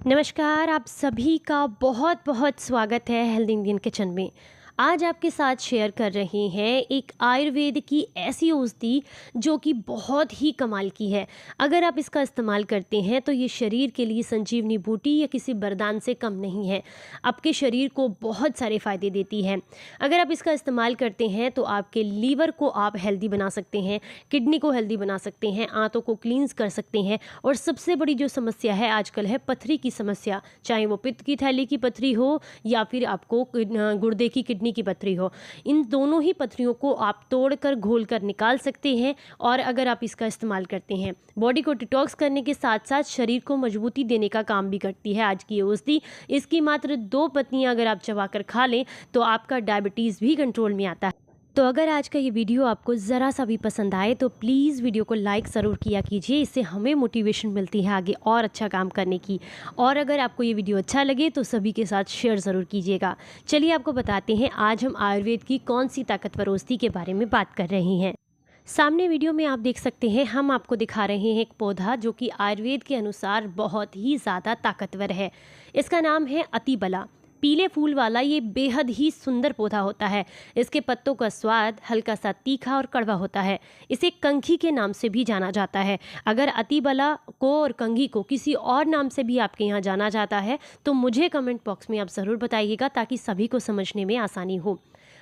नमस्कार, आप सभी का बहुत बहुत स्वागत है हेल्थ इंडियन किचन में। आज आपके साथ शेयर कर रहे हैं एक आयुर्वेद की ऐसी औषधि जो कि बहुत ही कमाल की है। अगर आप इसका इस्तेमाल करते हैं तो ये शरीर के लिए संजीवनी बूटी या किसी वरदान से कम नहीं है। आपके शरीर को बहुत सारे फ़ायदे देती है। अगर आप इसका इस्तेमाल करते हैं तो आपके लीवर को आप हेल्दी बना सकते हैं, किडनी को हेल्दी बना सकते हैं, आंतों को क्लींस कर सकते हैं। और सबसे बड़ी जो समस्या है आजकल है पथरी की समस्या, चाहे वो पित्त की थैली की पथरी हो या फिर आपको गुर्दे की किडनी की पथरी हो। इन दोनों ही पथरियों को आप तोड़कर घोल कर निकाल सकते हैं। और अगर आप इसका इस्तेमाल करते हैं, बॉडी को डिटॉक्स करने के साथ साथ शरीर को मजबूती देने का काम भी करती है आज की ये औषधि। इसकी मात्र 2 पत्तियां अगर आप चबाकर खा लें तो आपका डायबिटीज़ भी कंट्रोल में आता है। तो अगर आज का ये वीडियो आपको ज़रा सा भी पसंद आए तो प्लीज़ वीडियो को लाइक ज़रूर किया कीजिए। इससे हमें मोटिवेशन मिलती है आगे और अच्छा काम करने की। और अगर आपको ये वीडियो अच्छा लगे तो सभी के साथ शेयर ज़रूर कीजिएगा। चलिए आपको बताते हैं आज हम आयुर्वेद की कौन सी ताकतवर औषधि के बारे में बात कर रहे हैं। सामने वीडियो में आप देख सकते हैं, हम आपको दिखा रहे हैं एक पौधा जो कि आयुर्वेद के अनुसार बहुत ही ज़्यादा ताकतवर है। इसका नाम है अतिबला। पीले फूल वाला ये बेहद ही सुंदर पौधा होता है। इसके पत्तों का स्वाद हल्का सा तीखा और कड़वा होता है। इसे कंघी के नाम से भी जाना जाता है। अगर अतिबला को और कंघी को किसी और नाम से भी आपके यहाँ जाना जाता है तो मुझे कमेंट बॉक्स में आप ज़रूर बताइएगा ताकि सभी को समझने में आसानी हो।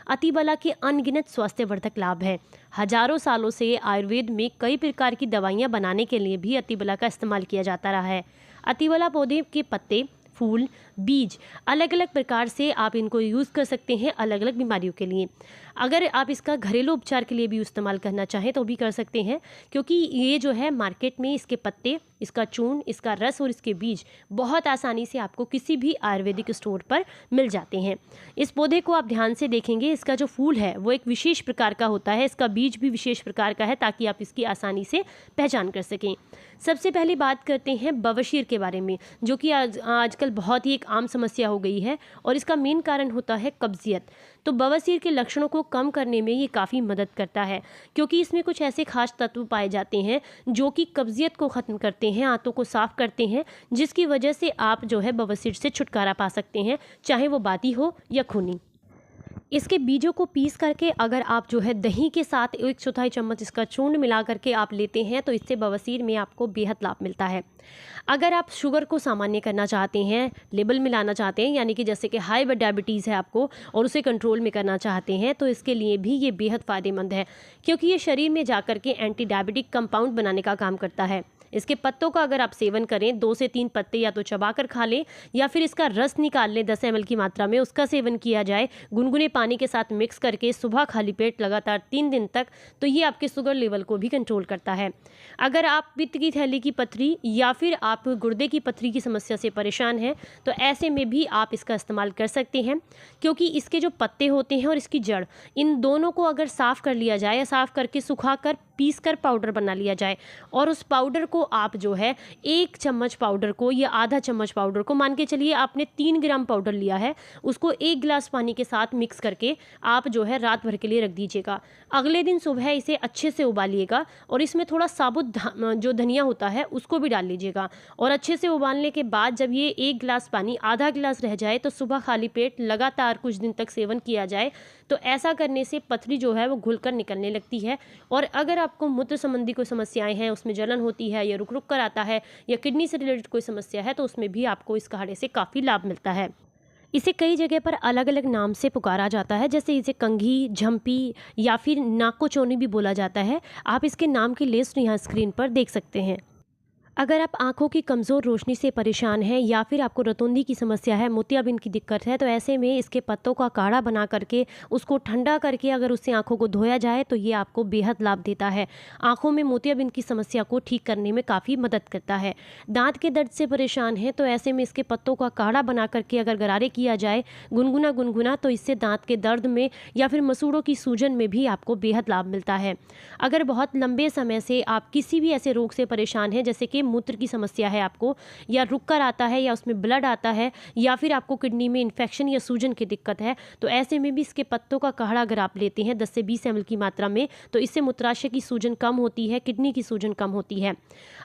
अतिबला के अनगिनत स्वास्थ्यवर्धक लाभ हैं। हजारों सालों से आयुर्वेद में कई प्रकार की दवाइयाँ बनाने के लिए भी अतिबला का इस्तेमाल किया जाता रहा है। अतिबला पौधे के पत्ते, फूल, बीज अलग अलग प्रकार से आप इनको यूज़ कर सकते हैं अलग अलग बीमारियों के लिए। अगर आप इसका घरेलू उपचार के लिए भी इस्तेमाल करना चाहें तो भी कर सकते हैं, क्योंकि ये जो है मार्केट में इसके पत्ते, इसका चूर्ण, इसका रस और इसके बीज बहुत आसानी से आपको किसी भी आयुर्वेदिक स्टोर पर मिल जाते हैं। इस पौधे को आप ध्यान से देखेंगे, इसका जो फूल है वो एक विशेष प्रकार का होता है, इसका बीज भी विशेष प्रकार का है ताकि आप इसकी आसानी से पहचान कर सकें। सबसे पहले बात करते हैं बवासीर के बारे में, जो कि आजकल बहुत ही एक आम समस्या हो गई है और इसका मेन कारण होता है कब्जियत। तो बवासीर के लक्षणों को कम करने में ये काफ़ी मदद करता है, क्योंकि इसमें कुछ ऐसे खास तत्व पाए जाते हैं जो कि कब्जियत को ख़त्म करते हैं, आंतों को साफ़ करते हैं, जिसकी वजह से आप जो है बवासीर से छुटकारा पा सकते हैं, चाहे वो बाती हो या खूनी। इसके बीजों को पीस करके अगर आप जो है दही के साथ 1/4 चम्मच इसका चूर्ण मिला करके आप लेते हैं तो इससे बवासीर में आपको बेहद लाभ मिलता है। अगर आप शुगर को सामान्य करना चाहते हैं, लेवल में लाना चाहते हैं, यानी कि जैसे कि हाई डायबिटीज़ है आपको और उसे कंट्रोल में करना चाहते हैं, तो इसके लिए भी ये बेहद फ़ायदेमंद है, क्योंकि ये शरीर में जाकर के एंटी डायबिटिक कंपाउंड बनाने का काम करता है। इसके पत्तों का अगर आप सेवन करें, 2 से 3 पत्ते या तो चबाकर खा लें या फिर इसका रस निकाल लें 10 ml की मात्रा में, उसका सेवन किया जाए गुनगुने पानी के साथ मिक्स करके सुबह खाली पेट लगातार 3 दिन तक, तो ये आपके शुगर लेवल को भी कंट्रोल करता है। अगर आप पित्त की थैली की पथरी या फिर आप गुर्दे की पथरी की समस्या से परेशान हैं तो ऐसे में भी आप इसका इस्तेमाल कर सकते हैं, क्योंकि इसके जो पत्ते होते हैं और इसकी जड़, इन दोनों को अगर साफ़ कर लिया जाए या साफ़ करके सुखाकर पीस कर पाउडर बना लिया जाए और उस पाउडर को आप जो है 1 चम्मच पाउडर को या आधा चम्मच पाउडर को, मान के चलिए आपने 3 ग्राम पाउडर लिया है, उसको 1 गिलास पानी के साथ मिक्स करके आप जो है रात भर के लिए रख दीजिएगा। अगले दिन सुबह इसे अच्छे से उबालिएगा और इसमें थोड़ा साबुत जो धनिया होता है उसको भी डाल लीजिएगा और अच्छे से उबालने के बाद जब ये 1 गिलास पानी आधा गिलास रह जाए तो सुबह खाली पेट लगातार कुछ दिन तक सेवन किया जाए। तो ऐसा करने से पथरी जो है वो घुलकर निकलने लगती है। और अगर आपको मूत्र संबंधी कोई समस्याएं हैं, उसमें जलन होती है या रुक रुक कर आता है या किडनी से रिलेटेड कोई समस्या है, तो उसमें भी आपको इस काढ़े से काफ़ी लाभ मिलता है। इसे कई जगह पर अलग अलग नाम से पुकारा जाता है, जैसे इसे कंघी, झंपी या फिर नाकोचोनी भी बोला जाता है। आप इसके नाम की लिस्ट यहाँ स्क्रीन पर देख सकते हैं। अगर आप आंखों की कमज़ोर रोशनी से परेशान हैं या फिर आपको रतौंधी की समस्या है, मोतियाबिंद की दिक्कत है, तो ऐसे में इसके पत्तों का काढ़ा बना करके उसको ठंडा करके अगर उससे आंखों को धोया जाए तो ये आपको बेहद लाभ देता है। आंखों में मोतियाबिंद की समस्या को ठीक करने में काफ़ी मदद करता है। दांत के दर्द से परेशान हैं तो ऐसे में इसके पत्तों का काढ़ा बना करके अगर गरारे किया जाए गुनगुना गुनगुना, तो इससे दांत के दर्द में या फिर मसूड़ों की सूजन में भी आपको बेहद लाभ मिलता है। अगर बहुत लंबे समय से आप किसी भी ऐसे रोग से परेशान हैं जैसे कि मूत्र की समस्या है आपको, या रुक कर आता है, या उसमें ब्लड आता है, या फिर आपको किडनी में इन्फेक्शन या सूजन की दिक्कत है, तो ऐसे में भी इसके पत्तों का काढ़ा अगर आप लेते हैं 10 से 20 ml की मात्रा में, तो इससे मूत्राशय की सूजन कम होती है, किडनी की सूजन कम होती है।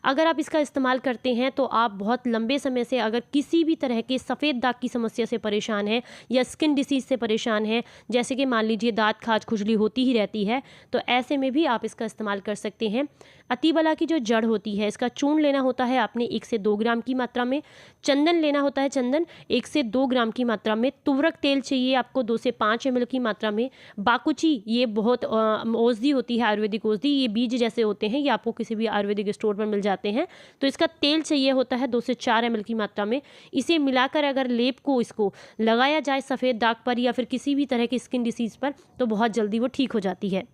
अगर आप इसका इस्तेमाल करते हैं तो आप बहुत लंबे समय से अगर किसी भी तरह के सफ़ेद दाग की समस्या से परेशान हैं या स्किन डिसीज़ से परेशान हैं, जैसे कि मान लीजिए दांत खाज खुजली होती ही रहती है, तो ऐसे में भी आप इसका इस्तेमाल कर सकते हैं। अतिबला की जो जड़ होती है, इसका चूर्ण लेना होता है आपने 1 से 2 ग्राम की मात्रा में। चंदन लेना होता है, चंदन 1 से 2 ग्राम की मात्रा में। तुवरक तेल चाहिए आपको 2 से 5 ml की मात्रा में। बाकुची, ये बहुत औषधि होती है, आयुर्वेदिक औषधि, ये बीज जैसे होते हैं, ये आपको किसी भी आयुर्वेदिक स्टोर पर मिल जाते हैं। तो इसका तेल चाहिए होता है 2 से 4 ml की मात्रा में। इसे मिलाकर अगर लेप को इसको लगाया जाए सफ़ेद दाग पर या फिर किसी भी तरह की स्किन डिसीज़ पर, तो बहुत जल्दी वो ठीक हो जाती है।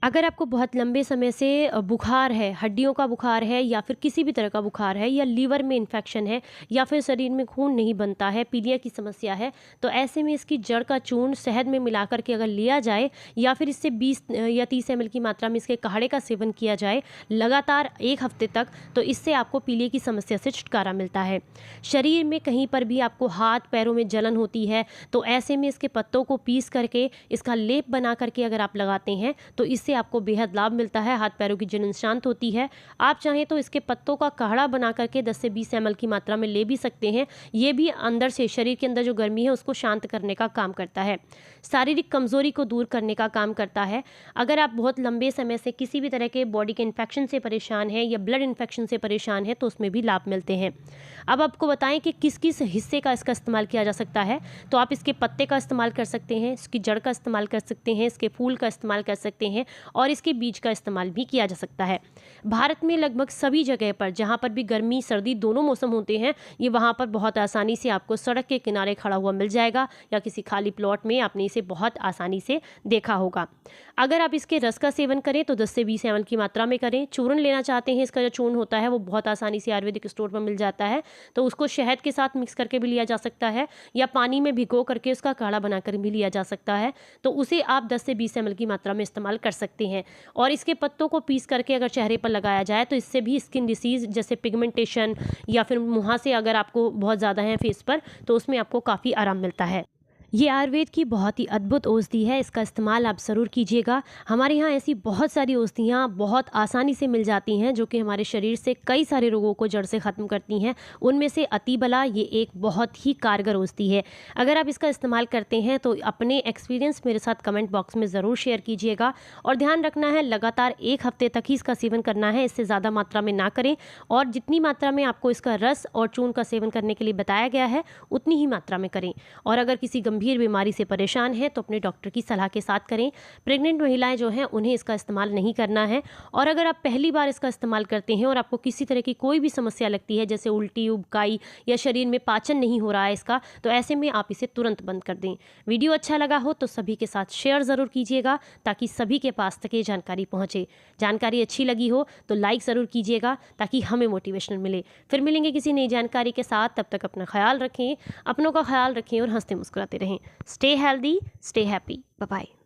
अगर आपको बहुत लंबे समय से बुखार है, हड्डियों का बुखार है, या फिर किसी भी तरह का बुखार है, या लीवर में इन्फेक्शन है, या फिर शरीर में खून नहीं बनता है, पीलिया की समस्या है, तो ऐसे में इसकी जड़ का चूर्ण शहद में मिला करके अगर लिया जाए, या फिर इससे 20 या 30 ml की मात्रा में इसके काढ़े का सेवन किया जाए लगातार 1 हफ्ते तक, तो इससे आपको पीलिया की समस्या से छुटकारा मिलता है। शरीर में कहीं पर भी आपको हाथ पैरों में जलन होती है, तो ऐसे में इसके पत्तों को पीस करके इसका लेप बना करके अगर आप लगाते हैं, तो इससे आपको बेहद लाभ मिलता है। हाथ पैरों की जलन शांत होती है। आप चाहें तो इसके पत्तों का काढ़ा बना करके 10 से 20 ml की मात्रा में ले भी सकते हैं। ये भी अंदर से, शरीर के अंदर जो गर्मी है उसको शांत करने का काम करता है, शारीरिक कमजोरी को दूर करने का काम करता है। अगर आप बहुत लंबे समय से किसी भी तरह के बॉडी के इन्फेक्शन से परेशान हैं या ब्लड इन्फेक्शन से परेशान हैं, तो उसमें भी लाभ मिलते हैं। अब आपको बताएं कि किस किस हिस्से का इसका इस्तेमाल किया जा सकता है। तो आप इसके पत्ते का इस्तेमाल कर सकते हैं, इसकी जड़ का इस्तेमाल कर सकते हैं, इसके फूल का इस्तेमाल कर सकते हैं, और इसके बीज का इस्तेमाल भी किया जा सकता है। भारत में लगभग सभी जगह पर जहाँ पर भी गर्मी सर्दी दोनों मौसम होते हैं, ये वहाँ पर बहुत आसानी से आपको सड़क के किनारे खड़ा हुआ मिल जाएगा, या किसी खाली प्लॉट में आपने इसे बहुत आसानी से देखा होगा। अगर आप इसके रस का सेवन करें तो 10 से 20 ml की मात्रा में करें। चूर्ण लेना चाहते हैं, इसका जो चूर्ण होता है वो बहुत आसानी से आयुर्वेदिक स्टोर पर मिल जाता है, तो उसको शहद के साथ मिक्स करके भी लिया जा सकता है, या पानी में भिगो करके उसका काढ़ा बनाकर भी लिया जा सकता है। तो उसे आप 10 से 20 ml की मात्रा में इस्तेमाल कर सकते हैं। और इसके पत्तों को पीस करके अगर चेहरे पर लगाया जाए, तो इससे भी स्किन डिसीज़ जैसे पिगमेंटेशन या फिर मुहासे अगर आपको बहुत ज़्यादा है फेस पर, तो उसमें आपको काफ़ी आराम मिलता है। ये आयुर्वेद की बहुत ही अद्भुत औषधि है, इसका इस्तेमाल आप ज़रूर कीजिएगा। हमारे यहाँ ऐसी बहुत सारी औषधियाँ बहुत आसानी से मिल जाती हैं जो कि हमारे शरीर से कई सारे रोगों को जड़ से ख़त्म करती हैं। उनमें से अतिबला ये एक बहुत ही कारगर औषधि है। अगर आप इसका इस्तेमाल करते हैं तो अपने एक्सपीरियंस मेरे साथ कमेंट बॉक्स में ज़रूर शेयर कीजिएगा। और ध्यान रखना है, लगातार 1 हफ्ते तक ही इसका सेवन करना है, इससे ज़्यादा मात्रा में ना करें। और जितनी मात्रा में आपको इसका रस और चूर्ण का सेवन करने के लिए बताया गया है, उतनी ही मात्रा में करें। और अगर किसी गंभीर बीमारी से परेशान है तो अपने डॉक्टर की सलाह के साथ करें। प्रेग्नेंट महिलाएं जो हैं उन्हें इसका इस्तेमाल नहीं करना है। और अगर आप पहली बार इसका इस्तेमाल करते हैं और आपको किसी तरह की कोई भी समस्या लगती है, जैसे उल्टी, उबकाई या शरीर में पाचन नहीं हो रहा है इसका, तो ऐसे में आप इसे तुरंत बंद कर दें। वीडियो अच्छा लगा हो तो सभी के साथ शेयर ज़रूर कीजिएगा, ताकि सभी के पास तक ये जानकारी पहुँचे। जानकारी अच्छी लगी हो तो लाइक ज़रूर कीजिएगा, ताकि हमें मोटिवेशन मिले। फिर मिलेंगे किसी नई जानकारी के साथ। तब तक अपना ख्याल रखें, अपनों का ख्याल रखें और हंसते मुस्कुराते रहें। Stay healthy, stay happy. Bye-bye.